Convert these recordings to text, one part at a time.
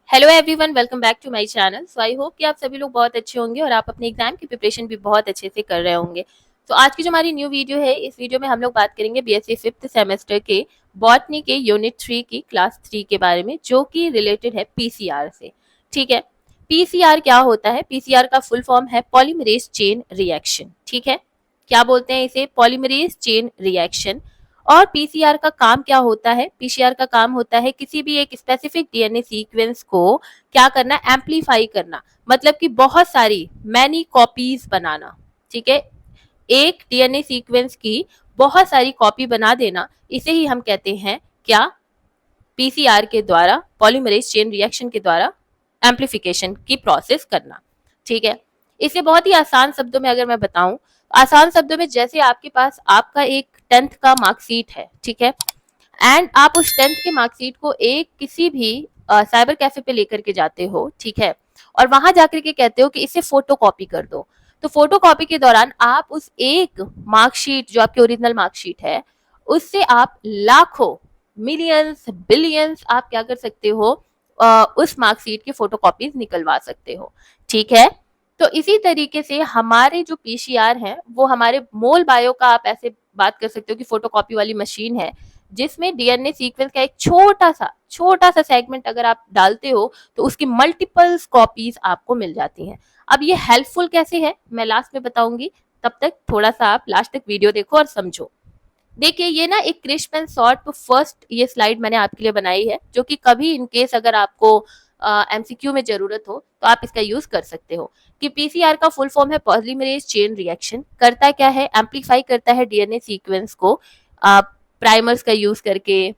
Hello everyone, welcome back to my channel. So I hope कि आप सभी लोग बहुत अच्छे होंगे और आप अपने एग्जाम की प्रिपरेशन भी बहुत अच्छे से कर रहे होंगे। तो आज की जो हमारी न्यू वीडियो है, इस वीडियो में हम लोग बात करेंगे बीएससी फिफ्थ सेमेस्टर के बॉटनी के यूनिट 3 की क्लास 3 के बारे में, जो कि रिलेटेड है पीसीआर से। ठीक है, पीसीआर क्या होता है? पीसीआर का फुल फॉर्म है पॉलीमरेज चेन रिएक्शन। ठीक है, क्या बोलते हैं इसे? Polymerase chain reaction. और पीसीआर का काम क्या होता है? पीसीआर का काम होता है किसी भी एक स्पेसिफिक डीएनए सीक्वेंस को क्या करना? एम्पलीफाई करना, मतलब कि बहुत सारी मैनी कॉपीज बनाना। ठीक है, एक डीएनए सीक्वेंस की बहुत सारी कॉपी बना देना, इसे ही हम कहते हैं क्या? पीसीआर के द्वारा, पॉलीमरेज चेन रिएक्शन के द्वारा एम्पलीफिकेशन की प्रोसेस करना। ठीक है, इसे बहुत ही आसान शब्दों में अगर मैं बताऊं, आसान शब्दों में, जैसे आपके पास आपका एक 10th का मार्कशीट है, ठीक है, एंड आप उस 10th के मार्कशीट को एक किसी भी साइबर कैफे पे लेकर के जाते हो, ठीक है, और वहां जाकर के कहते हो कि इसे फोटो कॉपी कर दो। तो फोटो कॉपी के दौरान आप उस एक मार्कशीट, जो आपकी ओरिजिनल मार्कशीट है, उससे आप लाखों, मिलियंस, बिलियंस आप क्या कर सकते हो? उस मार्कशीट की फोटो कॉपीज निकलवा सकते हो। ठीक है, तो इसी तरीके से हमारे जो पीसीआर हैं, वो हमारे मोल बायो का आप ऐसे बात कर सकते हो कि फोटोकॉपी वाली मशीन है, जिसमें डीएनए सीक्वेंस का एक छोटा सा सेगमेंट अगर आप डालते हो, तो उसकी मल्टीपल्स कॉपीज आपको मिल जाती हैं। अब ये हेल्पफुल कैसे है, मैं लास्ट में बताऊंगी। तब तक थोड़ा सा आप लास्ट तक वीडियो देखो और समझो। देखिए, ये ना एक क्रिस्प एंड शॉर्ट फर्स्ट ये स्लाइड मैंने आपके लिए बनाई है, जो कि कभी इन केस अगर आपको एमसीक्यू में जरूरत हो तो आप इसका यूज कर सकते हो। कि पीसीआर का फुल फॉर्म है पॉलीमरेज चेन रिएक्शन। करता क्या है? एम्पलीफाई करता है डीएनए सीक्वेंस को प्राइमर्स का यूज करके,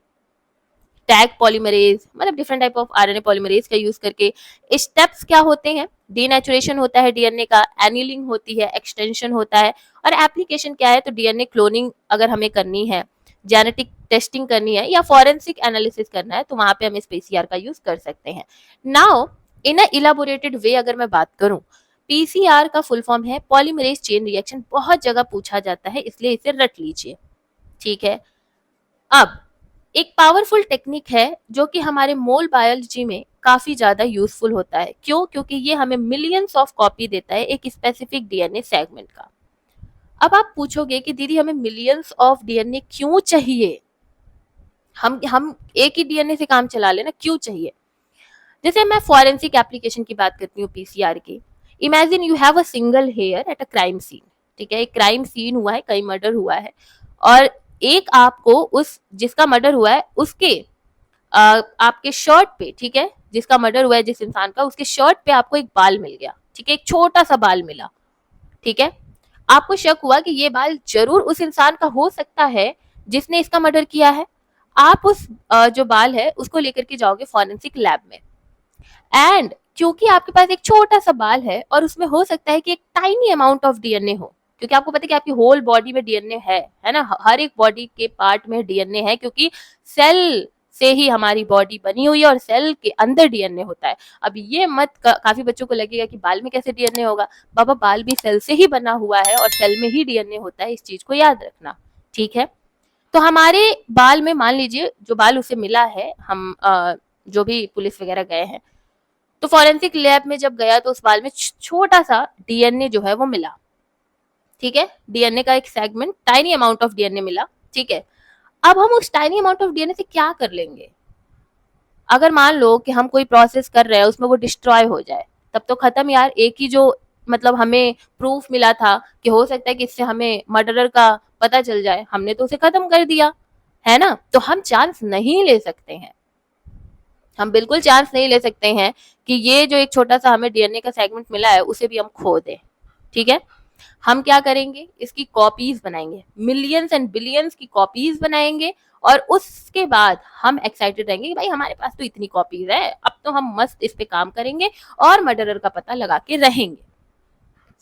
टैग पॉलीमरेज, मतलब different type of RNA polymerase का यूज करके। स्टेप्स क्या होते हैं? डीनेचुरेशन होता है डीएनए का, एनिलिंग होती है, एक्सटेंशन होता है, और एप्लीकेशन क्या है? तो डीएनए क्लोनिंग अगर हमें करनी है, जेनेटिक टेस्टिंग करनी है, या फॉरेंसिक एनालिसिस करना है, तो वहां पे हम इस पीसीआर का यूज कर सकते हैं। नाउ इन अ इलाबोरेटेड वे अगर मैं बात करूं, पीसीआर का फुल फॉर्म है पॉलीमरेज चेन रिएक्शन। बहुत जगह पूछा जाता है, इसलिए इसे रट लीजिए। ठीक है, अब एक पावरफुल टेक्निक है जो कि हमारे मोल बायोलॉजी में काफी ज्यादा यूजफुल होता है। क्यों? क्योंकि ये हमें मिलियंस ऑफ कॉपी देता है एक स्पेसिफिक डीएनए सेगमेंट का। अब आप पूछोगे कि दीदी हमें मिलियंस ऑफ डीएनए क्यों चाहिए? हम एक ही डीएनए से काम चला लेना, क्यों चाहिए? जैसे मैं फॉरेंसिक एप्लीकेशन की बात करती हूँ पीसीआर की। Imagine you have a single hair at a crime scene. ठीक है, एक क्राइम सीन हुआ है, कहीं मर्डर हुआ है, और एक आपको उस जिसका मर्डर हुआ है उसके आपके शर्ट पे, ठीक है, जिसका मर्डर हुआ है जिस इंसान का, उसके शर्ट पे आपको एक बाल मिल गया। ठीक है, एक छोटा सा बाल मिला। ठीक है, आपको शक हुआ कि ये बाल जरूर उस इंसान का हो सकता है जिसने इसका मर्डर किया है। आप उस जो बाल है उसको लेकर के जाओगे फॉरेंसिक लैब में, एंड क्योंकि आपके पास एक छोटा सा बाल है और उसमें हो सकता है कि एक टाइनी अमाउंट ऑफ डीएनए हो, क्योंकि आपको पता है कि आपकी होल बॉडी में डीएनए है ना, हर एक बॉडी के पार्ट में डीएनए है, क्योंकि सेल से ही हमारी बॉडी बनी हुई है और सेल के अंदर डीएनए होता है। अब ये मत काफी बच्चों को लगेगा कि बाल में कैसे डीएनए होगा। बाबा, बाल भी सेल से ही बना हुआ है और सेल में ही डीएनए होता है, इस चीज को याद रखना। ठीक है, तो हमारे बाल में, मान लीजिए जो बाल उसे मिला है, हम जो भी पुलिस वगैरह गए हैं, तो फॉरेंसिक लैब में जब गया तो उस बाल में छोटा सा डीएनए जो है वो मिला। ठीक है, डीएनए का एक segment, tiny amount of DNA मिला। ठीक है, अब हम उस टाइनी अमाउंट ऑफ डीएनए से क्या कर लेंगे? अगर मान लो कि हम कोई प्रोसेस कर रहे हैं, उसमें वो डिस्ट्रॉय हो जाए, तब तो खत्म यार। एक ही जो, मतलब हमें प्रूफ मिला था कि हो सकता है कि इससे हमें मर्डरर का पता चल जाए, हमने तो उसे खत्म कर दिया, है ना? तो हम चांस नहीं ले सकते हैं, हम बिल्कुल चांस नहीं ले सकते हैं कि ये जो एक छोटा सा हमें डीएनए का सेगमेंट मिला है उसे भी हम खो दें। ठीक है, हम क्या करेंगे? इसकी कॉपीज बनाएंगे, मिलियंस एंड बिलियंस की कॉपीज बनाएंगे, और उसके बाद हम एक्साइटेड रहेंगे कि भाई हमारे पास तो इतनी कॉपीज है, अब तो हम मस्त इस पे काम करेंगे और मर्डरर का पता लगा के रहेंगे।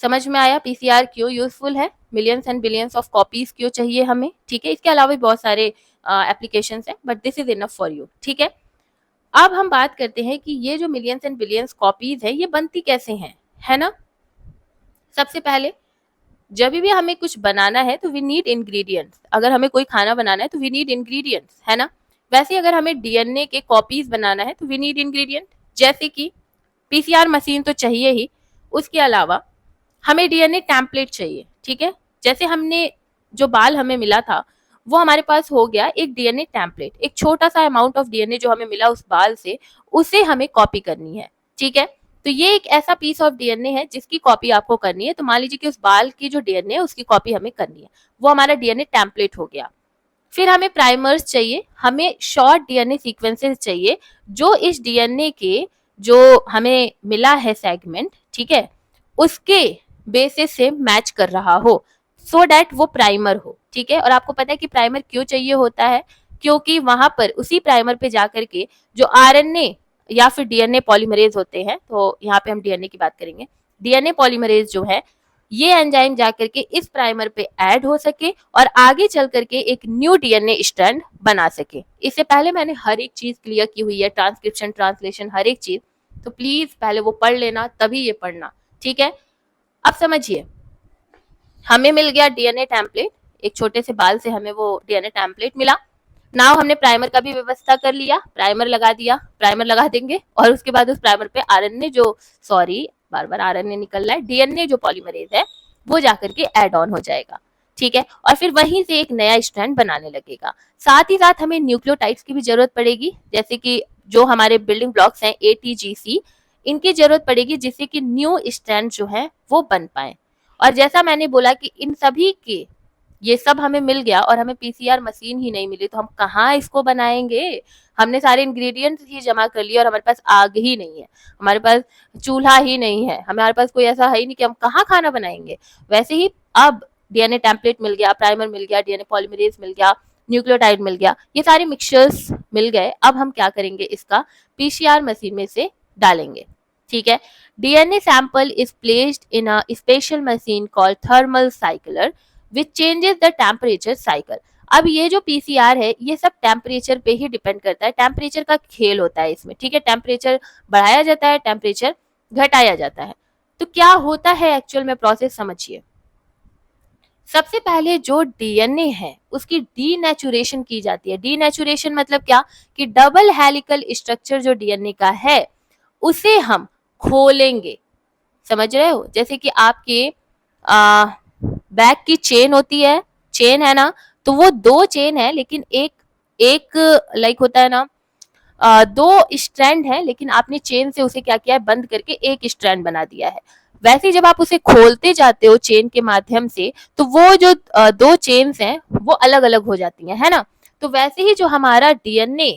समझ में आया पीसीआर क्यों यूजफुल है? Millions and billions of copies क्यों चाहिए हमें? ठीक है, इसके अलावा भी बहुत सारे एप्लीकेशन है, but this is enough for you. ठीक है, अब हम बात करते हैं कि ये जो मिलियंस एंड बिलियंस कॉपीज है, ये बनती कैसे हैं, है ना? सबसे पहले, जब भी हमें कुछ बनाना है तो वी नीड इंग्रेडिएंट्स। अगर हमें कोई खाना बनाना है तो वी नीड इंग्रेडिएंट्स, है ना? वैसे अगर हमें डीएनए के कॉपीज बनाना है तो वी नीड इंग्रेडिएंट। जैसे कि पीसीआर मशीन तो चाहिए ही, उसके अलावा हमें डीएनए टेम्पलेट चाहिए, ठीक है। जैसे हमने जो बाल हमें मिला था वो हमारे पास हो गया एक डीएनए टेम्पलेट, एक छोटा सा अमाउंट ऑफ डीएनए जो हमें मिला उस बाल से, उसे हमें कॉपी करनी है, ठीक है। तो ये एक ऐसा पीस ऑफ डीएनए है जिसकी कॉपी आपको करनी है। तो मान लीजिए कि उस बाल की जो डीएनए है उसकी कॉपी हमें करनी है, वो हमारा डीएनए टेम्पलेट हो गया। फिर हमें प्राइमर्स चाहिए, हमें शॉर्ट डीएनए सीक्वेंसेस चाहिए जो इस डीएनए के जो हमें मिला है सेगमेंट, ठीक है, उसके बेसिस से मैच कर रहा हो, सो डैट वो प्राइमर हो, ठीक है। और आपको पता है कि प्राइमर क्यों चाहिए होता है, क्योंकि वहां पर उसी प्राइमर पे जाकर के जो आरएनए या फिर डीएनए पॉलीमरेज होते हैं, तो यहाँ पे हम डीएनए की बात करेंगे, डीएनए पॉलीमरेज जो है ये एंजाइम जाकर के इस प्राइमर पे ऐड हो सके और आगे चल करके एक न्यू डीएनए स्ट्रैंड बना सके। इससे पहले मैंने हर एक चीज क्लियर की हुई है, ट्रांसक्रिप्शन, ट्रांसलेशन, हर एक चीज, तो प्लीज पहले वो पढ़ लेना तभी ये पढ़ना, ठीक है। अब समझिए, हमें मिल गया डीएनए टेम्पलेट, एक छोटे से बाल से हमें वो डीएनए टेम्पलेट मिला। नाउ हमने प्राइमर का भी व्यवस्था कर लिया, प्राइमर लगा दिया, प्राइमर लगा देंगे और उसके बाद उस प्राइमर पे आरएनए जो, सॉरी बार बार आरएनए निकल रहा है, डीएनए जो पॉलीमरेज है वो जाकर के ऐड ऑन हो जाएगा, ठीक है। और फिर वहीं से एक नया स्ट्रैंड बनाने लगेगा। साथ ही साथ हमें न्यूक्लियोटाइड्स की भी जरूरत पड़ेगी, जैसे कि जो हमारे बिल्डिंग ब्लॉक्स हैं एटीजीसी, इनकी जरूरत पड़ेगी जिससे कि न्यू स्ट्रैंड जो है वो बन पाए। और जैसा मैंने बोला कि इन सभी के ये सब हमें मिल गया और हमें पीसीआर मशीन ही नहीं मिली, तो हम कहाँ इसको बनाएंगे। हमने सारे इंग्रेडिएंट्स ही जमा कर लिए और हमारे पास आग ही नहीं है, हमारे पास चूल्हा ही नहीं है, हमारे पास कोई ऐसा है ही नहीं कि हम कहाँ खाना बनाएंगे। वैसे ही अब डीएनए टेम्पलेट मिल गया, प्राइमर मिल गया, डीएनए पॉलीमरेज मिल गया, न्यूक्लियोटाइड मिल गया, ये सारे मिक्सचर्स मिल गए। अब हम क्या करेंगे, इसका पीसीआर मशीन में से डालेंगे, ठीक है। DNA sample is placed in a special machine called thermal cycler which changes the temperature cycle. अब ये जो पीसीआर है ये सब टेम्परेचर पे ही डिपेंड करता है, टेम्परेचर का खेल होता है इसमें, ठीक है। टेम्परेचर बढ़ाया जाता है, टेम्परेचर घटाया जाता है। तो क्या होता है एक्चुअल में प्रोसेस, समझिए। सबसे पहले जो डीएनए है उसकी डीनेचुरेशन की जाती है। डीनेचुरेशन मतलब क्या, कि डबल हेलिकल स्ट्रक्चर जो डीएनए का है उसे हम खोलेंगे, समझ रहे हो। जैसे कि आपके बैग की चेन होती है, चेन है ना, तो वो दो चेन है लेकिन एक एक लाइक होता है ना, दो स्ट्रैंड है लेकिन आपने चेन से उसे क्या किया है, बंद करके एक स्ट्रैंड बना दिया है। वैसे जब आप उसे खोलते जाते हो चेन के माध्यम से, तो वो जो दो चेन्स हैं वो अलग अलग हो जाती हैं, है ना। तो वैसे ही जो हमारा डीएनए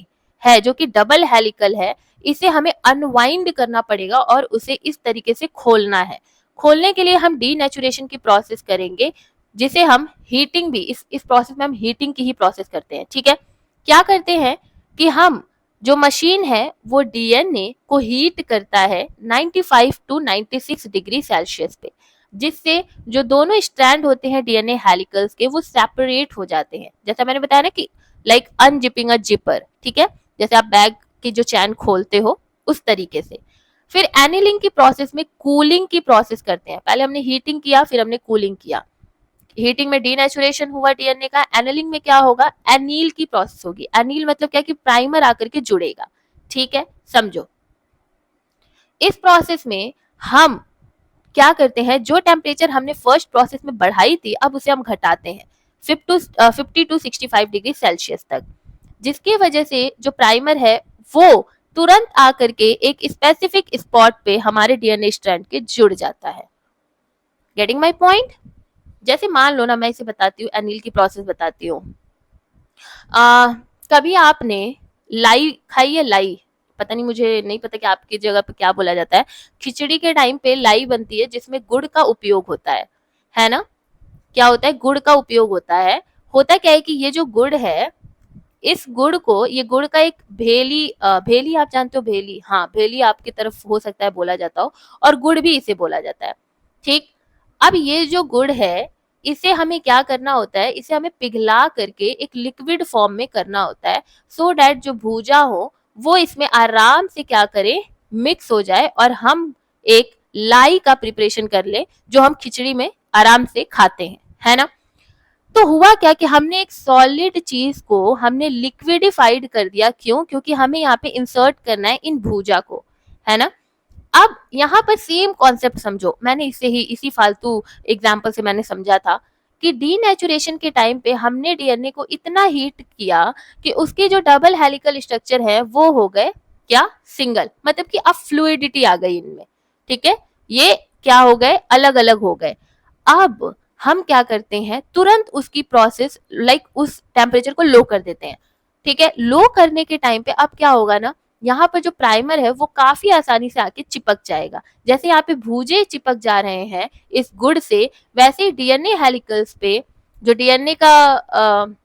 है जो कि डबल हेलिकल है, इसे हमें अनवाइंड करना पड़ेगा और उसे इस तरीके से खोलना है। खोलने के लिए हम डीनेचुरेशन की प्रोसेस करेंगे, जिसे हम हीटिंग भी, इस प्रोसेस में हम हीटिंग की ही प्रोसेस करते हैं, ठीक है। क्या करते हैं कि हम जो मशीन है वो डीएनए को हीट करता है 95 टू 96 डिग्री सेल्सियस पे, जिससे जो दोनों स्ट्रैंड होते हैं डीएनए हेलिकल्स के वो सेपरेट हो जाते हैं। जैसा मैंने बताया ना कि लाइक अनजिपिंग अ जिपर, ठीक है, जैसे आप बैग की जो चैन खोलते हो उस तरीके से। फिर एनिलिंग की प्रोसेस में कूलिंग की प्रोसेस करते हैं। पहले हमने हीटिंग किया, फिर हमने कूलिंग किया। हीटिंग में डीनेचुरेशन हुआ डीएनए का, एनिलिंग में क्या होगा, एनील की प्रोसेस होगी। एनील मतलब क्या, कि प्राइमर आकर के जुड़ेगा, ठीक है, समझो। इस प्रोसेस में हम क्या करते हैं, जो टेम्परेचर हमने फर्स्ट प्रोसेस में बढ़ाई थी अब उसे हम घटाते हैं 50 टू 65 डिग्री सेल्सियस तक, जिसकी वजह से जो प्राइमर है वो तुरंत आकर के एक स्पेसिफिक स्पॉट पे हमारे डीएनए स्ट्रैंड के जुड़ जाता है। Getting my point. जैसे मान लो ना, मैं इसे बताती हूँ, एनील की प्रोसेस बताती हूँ। कभी आपने लाई खाई है, लाई, पता नहीं, मुझे नहीं पता कि आपकी जगह पे क्या बोला जाता है। खिचड़ी के टाइम पे लाई बनती है जिसमें गुड़ का उपयोग होता है ना। क्या होता है, गुड़ का उपयोग होता है। होता क्या है कि ये जो गुड़ है, इस गुड़ को, ये गुड़ का एक भेली, भेली आप जानते हो, भेली, हाँ भेली आपकी तरफ हो सकता है बोला जाता हो, और गुड़ भी इसे बोला जाता है, ठीक। अब ये जो गुड़ है इसे हमें क्या करना होता है, इसे हमें पिघला करके एक लिक्विड फॉर्म में करना होता है, सो डैट जो भूजा हो वो इसमें आराम से क्या करे, मिक्स हो जाए और हम एक लाई का प्रिपरेशन कर ले जो हम खिचड़ी में आराम से खाते हैं, है ना। तो हुआ क्या कि हमने एक सॉलिड चीज को हमने लिक्विडिफाइड कर दिया। क्यों, क्योंकि हमें यहाँ पे इंसर्ट करना है इन भूजा को, है ना। अब यहाँ पर सेम कॉन्सेप्ट समझो, मैंने इसी फालतू एग्जाम्पल से मैंने समझा था कि डीनेचुरेशन के टाइम पे हमने डीएनए को इतना हीट किया कि उसके जो डबल हेलिकल स्ट्रक्चर है वो हो गए क्या, सिंगल, मतलब कि अब फ्लूइडिटी आ गई इनमें, ठीक है, ये क्या हो गए, अलग अलग हो गए। अब हम क्या करते हैं, तुरंत उसकी प्रोसेस उस टेम्परेचर को लो कर देते हैं, ठीक है। लो करने के टाइम पे अब क्या होगा ना, यहाँ पर जो प्राइमर है वो काफी आसानी से आके चिपक जाएगा। जैसे यहाँ पे भूजे चिपक जा रहे हैं इस गुड़ से, वैसे ही डीएनए हेलिकल्स पे जो डीएनए का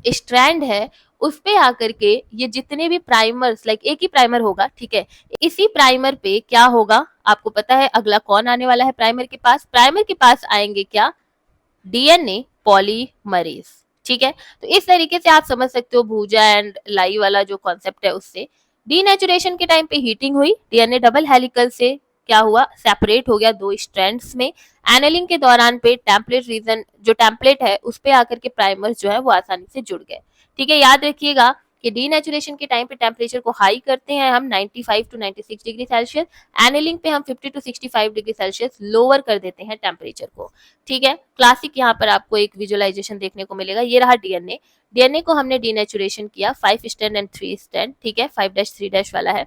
स्ट्रैंड है उस पे आकर के ये जितने भी प्राइमर्स, एक ही प्राइमर होगा, ठीक है, इसी प्राइमर पे क्या होगा आपको पता है, अगला कौन आने वाला है प्राइमर के पास, प्राइमर के पास आएंगे क्या, डीएनए पॉलीमरेज, ठीक है। तो इस तरीके से आप समझ सकते हो भूजा एंड लाई वाला जो कॉन्सेप्ट है उससे। डीनेचुरेशन के टाइम पे हीटिंग हुई, डीएनए डबल हेलिकल से क्या हुआ, सेपरेट हो गया दो स्ट्रैंड्स में। एनेलिंग के दौरान पे टेम्पलेट रीजन जो टेम्पलेट है उस पे आकर के प्राइमर्स जो है वो आसानी से जुड़ गए, ठीक है। याद रखिएगा कि डीनेचुरेशन के टाइम पे टेम्परेचर को हाई करते हैं हम 95 टू 96 डिग्री सेल्सियस, एनेलिंग पे हम 50 टू 65 डिग्री सेल्सियस लोअर कर देते हैं टेम्परेचर को, ठीक है। क्लासिक यहाँ पर आपको एक विजुअलाइजेशन देखने को मिलेगा, ये रहा डीएनए, डीएनए को हमने डीनेचुरेशन किया 5 स्टैंड एंड 3 स्टैंड, ठीक है, 5-3 वाला है।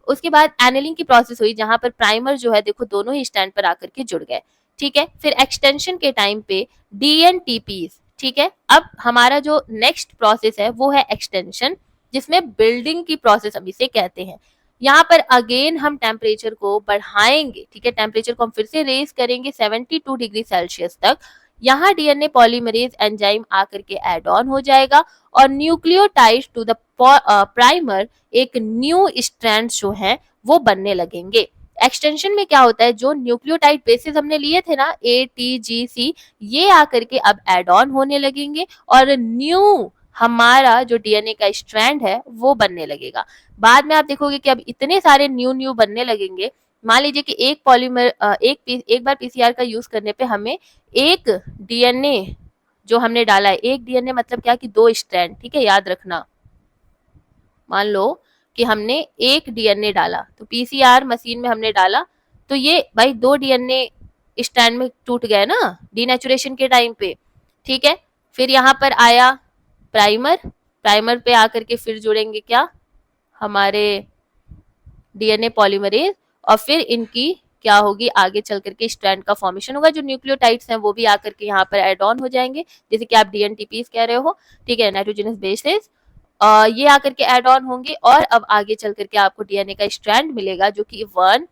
उसके बाद एनेलिंग की प्रोसेस हुई जहां पर प्राइमर जो है देखो दोनों ही स्टैंड पर आकर के जुड़ गए, ठीक है। फिर एक्सटेंशन के टाइम पे डीएनटीपीज, ठीक है। अब हमारा जो नेक्स्ट प्रोसेस है वो है एक्सटेंशन, जिसमें बिल्डिंग की प्रोसेस हम इसे कहते हैं। यहाँ पर अगेन हम टेम्परेचर को बढ़ाएंगे, ठीक है, टेम्परेचर को हम फिर से रेज करेंगे 72 डिग्री सेल्सियस तक। यहाँ डीएनए पॉलीमरेज एंजाइम आकर के एड ऑन हो जाएगा और न्यूक्लियोटाइड टू द प्राइमर एक न्यू स्ट्रैंड जो है वो बनने लगेंगे। एक्सटेंशन में क्या होता है, जो न्यूक्लियोटाइड बेसिस हमने लिए थे ना ATGC, ये आकर के अब एड ऑन होने लगेंगे और न्यू हमारा जो डीएनए का स्ट्रैंड है वो बनने लगेगा। बाद में आप देखोगे कि अब इतने सारे न्यू न्यू बनने लगेंगे। मान लीजिए कि एक पॉलीमर एक बार पीसीआर का यूज करने पे हमें एक डीएनए जो हमने डाला है, एक डीएनए मतलब क्या कि दो स्ट्रैंड, ठीक है, याद रखना। मान लो कि हमने एक डीएनए डाला, तो पीसीआर मशीन में हमने डाला, तो ये भाई दो डीएनए स्ट्रैंड में टूट गए ना डीनेचुरेशन के टाइम पे, ठीक है। फिर यहाँ पर आया प्राइमर, प्राइमर पे आकर के फिर जुड़ेंगे क्या, हमारे डीएनए पॉलीमरेज, और फिर इनकी क्या होगी, आगे चल करके स्ट्रैंड का फॉर्मेशन होगा, जो न्यूक्लियोटाइड्स हैं वो भी आकर के यहाँ पर एड ऑन हो जाएंगे, जैसे कि आप डीएनटीपीस कह रहे हो, ठीक है, नाइट्रोजनस बेसेस, ये आकर के एड ऑन होंगे और अब आगे चल करके आपको डीएनए का स्ट्रैंड मिलेगा जो कि 1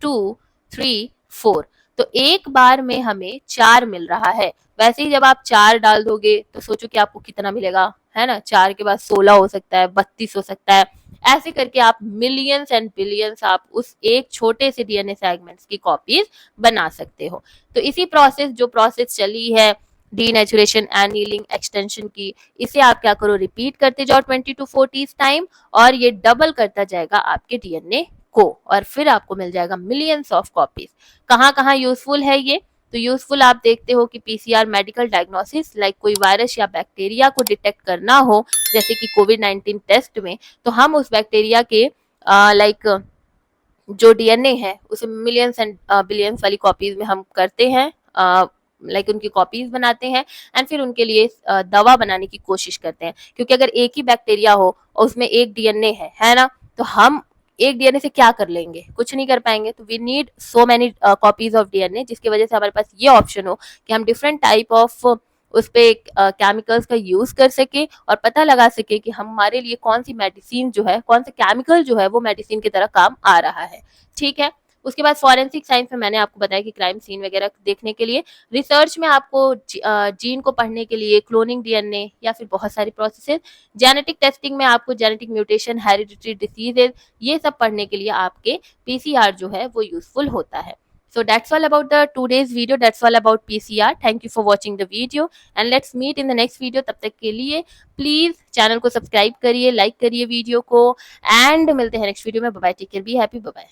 2 3 4, तो एक बार में हमें 4 मिल रहा है। वैसे ही जब आप 4 डाल दोगे तो सोचो कि आपको कितना मिलेगा, है ना, 4 के बाद 16 हो सकता है, 32 हो सकता है, ऐसे करके आप मिलियंस एंड बिलियंस आप उस एक छोटे से डीएनए सेगमेंट्स की कॉपीज बना सकते हो। तो इसी जो प्रोसेस चली है डीनेचुरेशन, एनीलिंग, एक्सटेंशन की, इसे आप क्या करो, रिपीट करते जाओ 20 to 40 टाइम और ये डबल करता जाएगा आपके डीएनए को और फिर आपको मिल जाएगा मिलियंस ऑफ कॉपीज। कहाँ कहाँ यूजफुल है ये, तो यूजफुल आप देखते हो कि पीसीआर मेडिकल डायग्नोसिस, कोई वायरस या बैक्टीरिया को डिटेक्ट करना हो, जैसे कि कोविड-19 टेस्ट में, तो हम उस बैक्टीरिया के जो डीएनए है उसे मिलियंस एंड बिलियंस वाली कॉपीज में हम करते हैं, उनकी कॉपीज बनाते हैं एंड फिर उनके लिए दवा बनाने की कोशिश करते हैं, क्योंकि अगर एक ही बैक्टीरिया हो और उसमें एक डीएनए है ना, तो हम एक डीएनए से क्या कर लेंगे, कुछ नहीं कर पाएंगे। तो we need so many copies of DNA, जिसकी वजह से हमारे पास ये ऑप्शन हो कि हम डिफरेंट टाइप ऑफ उस पे केमिकल्स का यूज कर सके और पता लगा सके कि हमारे लिए कौन सी मेडिसिन जो है, कौन सा केमिकल जो है वो मेडिसिन की तरह काम आ रहा है, ठीक है। उसके बाद फॉरेंसिक साइंस में मैंने आपको बताया कि क्राइम सीन वगैरह देखने के लिए, रिसर्च में आपको जीन को पढ़ने के लिए क्लोनिंग डीएनए या फिर बहुत सारी प्रोसेसेस, जेनेटिक टेस्टिंग में आपको जेनेटिक म्यूटेशन, हेरिडिटरी डिसीजेज, ये सब पढ़ने के लिए आपके पीसीआर जो है वो यूजफुल होता है। So that's all about the today's video. That's all about PCR. Thank you for watching the video and let's meet in the next video. तब तक के लिए प्लीज चैनल को सब्सक्राइब करिए, लाइक करिए वीडियो को एंड मिलते हैं नेक्स्ट वीडियो में। Bye bye, take care, be happy, bye bye.